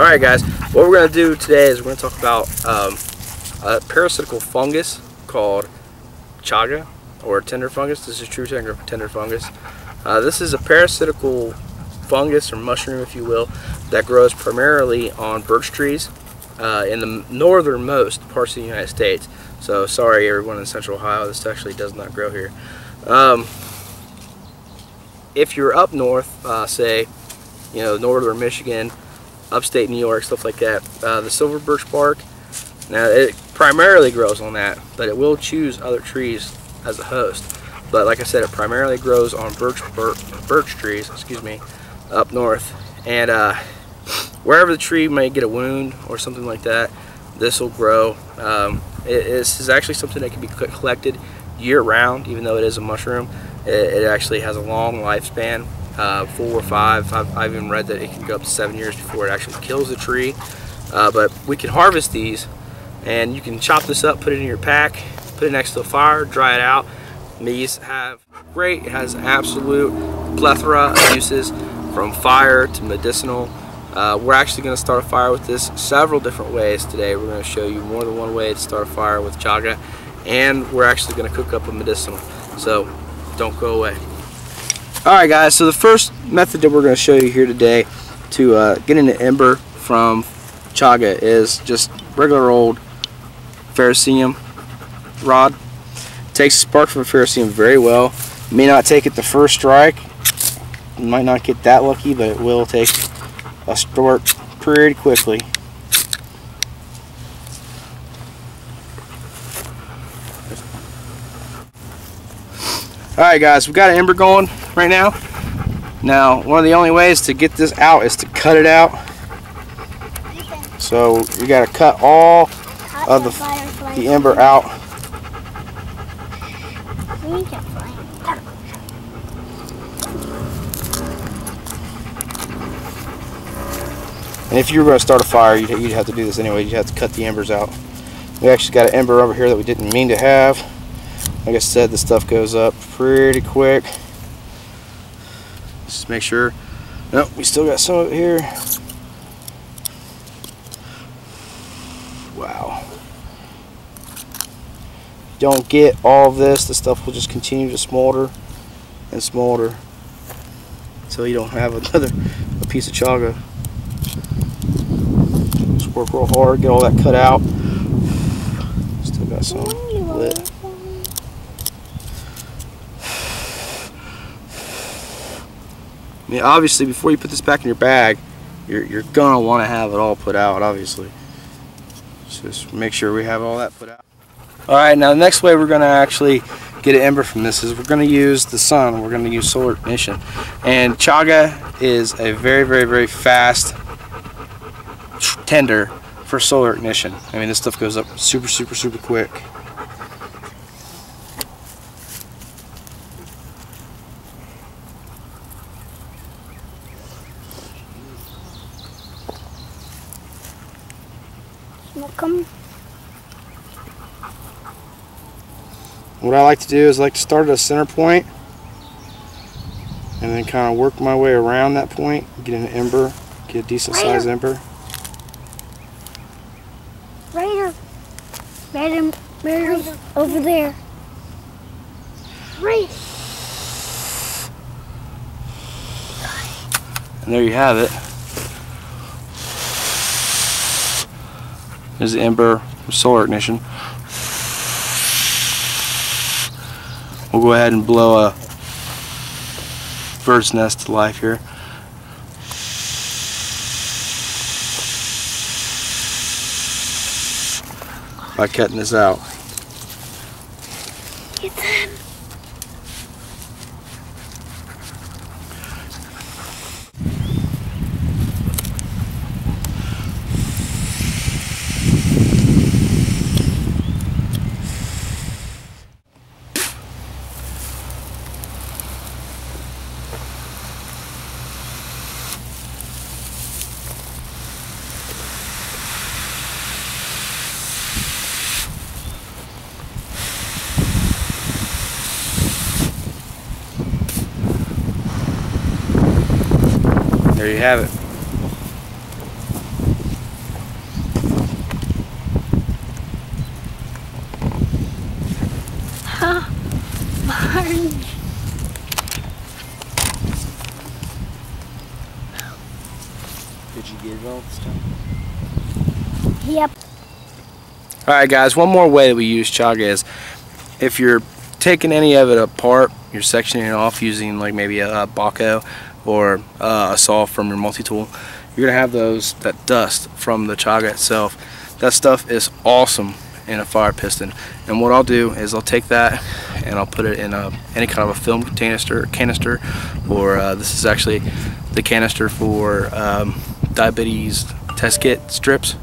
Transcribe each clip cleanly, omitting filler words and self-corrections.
Alright guys, what we're going to do today is we're going to talk about a parasitical fungus called Chaga, or tender fungus. This is true tender fungus. This is a parasitical fungus, or mushroom if you will, that grows primarily on birch trees in the northernmost parts of the United States. So sorry everyone in Central Ohio, this actually does not grow here. If you're up north, say, you know, northern Michigan, upstate New York, stuff like that, the silver birch bark, now it primarily grows on that, but it will choose other trees as a host. But like I said, it primarily grows on birch trees, excuse me, up north. And wherever the tree may get a wound or something like that, this will grow. This is actually something that can be collected year-round, even though it is a mushroom. It actually has a long lifespan. 4 or 5. I've even read that it can go up to 7 years before it actually kills the tree. But we can harvest these, and you can chop this up, put it in your pack, put it next to a fire, dry it out. These have great, it has absolute plethora of uses, from fire to medicinal. We're actually going to start a fire with this several different ways today. We're going to show you more than one way to start a fire with chaga, and we're actually going to cook up a medicinal. So don't go away. Alright guys, so the first method that we're going to show you here today to get an ember from chaga is just regular old ferrocerium rod. It takes spark from ferrocerium very well. It may not take it the first strike. You might not get that lucky, but it will take a spark pretty quickly. Alright guys, we've got an ember going right now. Now, one of the only ways to get this out is to cut it out. So you got to cut all of the ember out. And if you were going to start a fire, you'd have to do this anyway. You'd have to cut the embers out. We actually got an ember over here that we didn't mean to have. Like I said, this stuff goes up pretty quick. Just make sure. Nope, we still got some of it here. Wow. Don't get all of this. The stuff will just continue to smolder and smolder until you don't have a piece of chaga. Just work real hard, get all that cut out. Still got some lit. I mean, obviously, before you put this back in your bag, you're gonna want to have it all put out. Obviously, just make sure we have all that put out. All right, now the next way we're gonna actually get an ember from this is we're gonna use the sun. We're gonna use solar ignition, and chaga is a very, very, very fast tender for solar ignition. I mean, this stuff goes up super, super, super quick. What I like to do is I like to start at a center point and then kind of work my way around that point, get an ember, get a decent sized ember. Right over there. Right. And there you have it. There's the ember with solar ignition. We'll go ahead and blow a bird's nest to life here. By cutting this out. Get them. There you have it. Did you get it all this time? Yep. Alright guys, one more way that we use chaga is if you're taking any of it apart, you're sectioning it off using like maybe a baco or a saw from your multi-tool, you're going to have that dust from the chaga itself. That stuff is awesome in a fire piston, and what I'll do is I'll take that and I'll put it in any kind of a film canister, or this is actually the canister for diabetes test kit strips.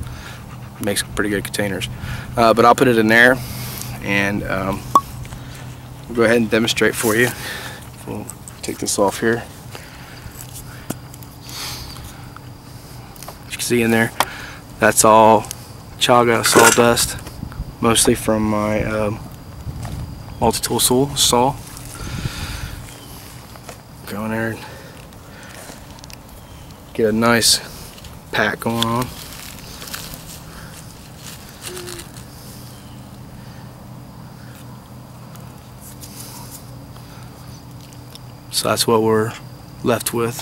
Makes pretty good containers, but I'll put it in there, and we'll go ahead and demonstrate for you. We'll take this off here. As you can see in there, that's all chaga sawdust, mostly from my multi-tool saw. Go in there and get a nice pack going on. So that's what we're left with.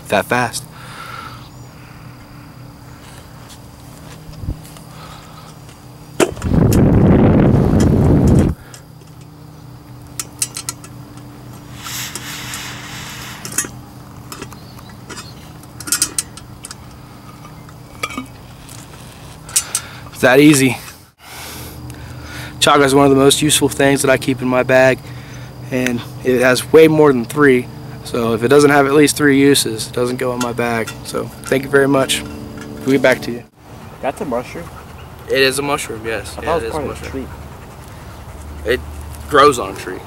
That fast. It's that easy. Chaga is one of the most useful things that I keep in my bag, and it has way more than 3. So if it doesn't have at least 3 uses, it doesn't go in my bag. So thank you very much. We'll get back to you. That's a mushroom? It is a mushroom, yes. I thought it was part of a tree. It grows on a tree.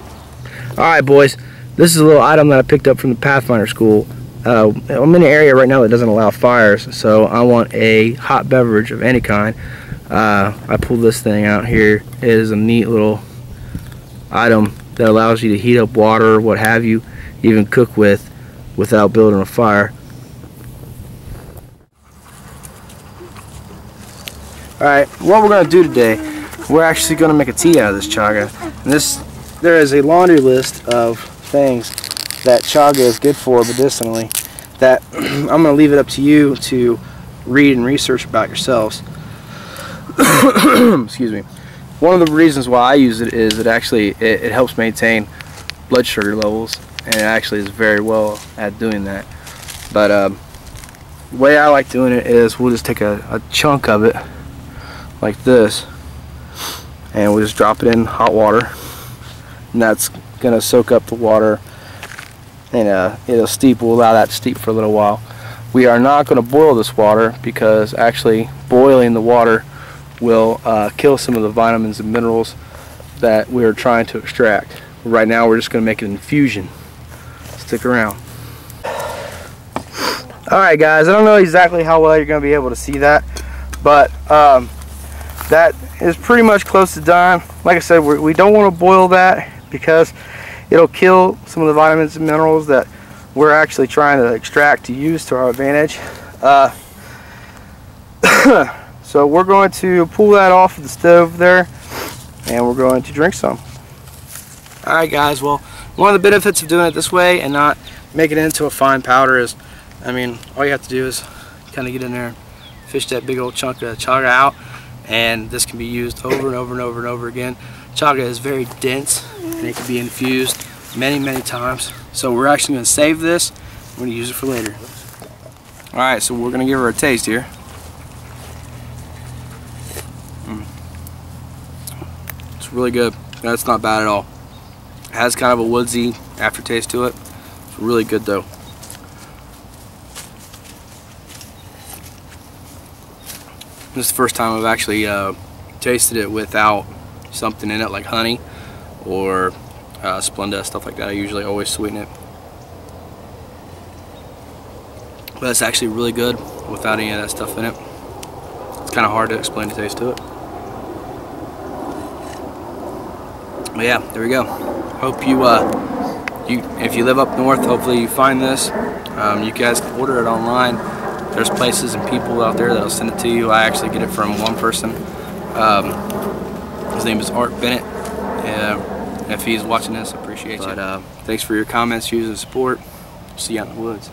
Alright boys, this is a little item that I picked up from the Pathfinder school. I'm in an area right now that doesn't allow fires, so I want a hot beverage of any kind. I pulled this thing out here. It is a neat little item that allows you to heat up water or what have you, even cook with, without building a fire. Alright, what we're going to do today, we're actually going to make a tea out of this chaga. And there is a laundry list of things that chaga is good for medicinally that I'm going to leave it up to you to read and research about yourselves. Excuse me. One of the reasons why I use it is it helps maintain blood sugar levels, and it actually is very well at doing that. But the way I like doing it is we'll just take a chunk of it like this, and we'll just drop it in hot water, and that's gonna soak up the water, and it'll steep. We'll allow that to steep for a little while. We are not going to boil this water, because actually boiling the water will kill some of the vitamins and minerals that we're trying to extract. Right now we're just going to make an infusion. Stick around. Alright guys, I don't know exactly how well you're going to be able to see that, but that is pretty much close to done. Like I said, we don't want to boil that because it'll kill some of the vitamins and minerals that we're actually trying to extract to use to our advantage. So we're going to pull that off of the stove there, and we're going to drink some. Alright guys, well, one of the benefits of doing it this way and not making it into a fine powder is, I mean, all you have to do is kind of get in there and fish that big old chunk of chaga out, and this can be used over and over and over and over again. Chaga is very dense, and it can be infused many times. So we're actually going to save this. We're going to use it for later. Alright, so we're going to give her a taste here. It's really good. That's not bad at all. It has kind of a woodsy aftertaste to it. It's really good though. This is the first time I've actually tasted it without something in it like honey or Splenda, stuff like that. I usually always sweeten it. But it's actually really good without any of that stuff in it. It's kind of hard to explain the taste to it. But yeah, there we go. Hope if you live up north, hopefully you find this. You guys can order it online there's places and people out there that'll send it to you. I actually get it from one person. His name is Art Bennett. If he's watching this, I appreciate you. But thanks for your comments, views, and support. See you out in the woods.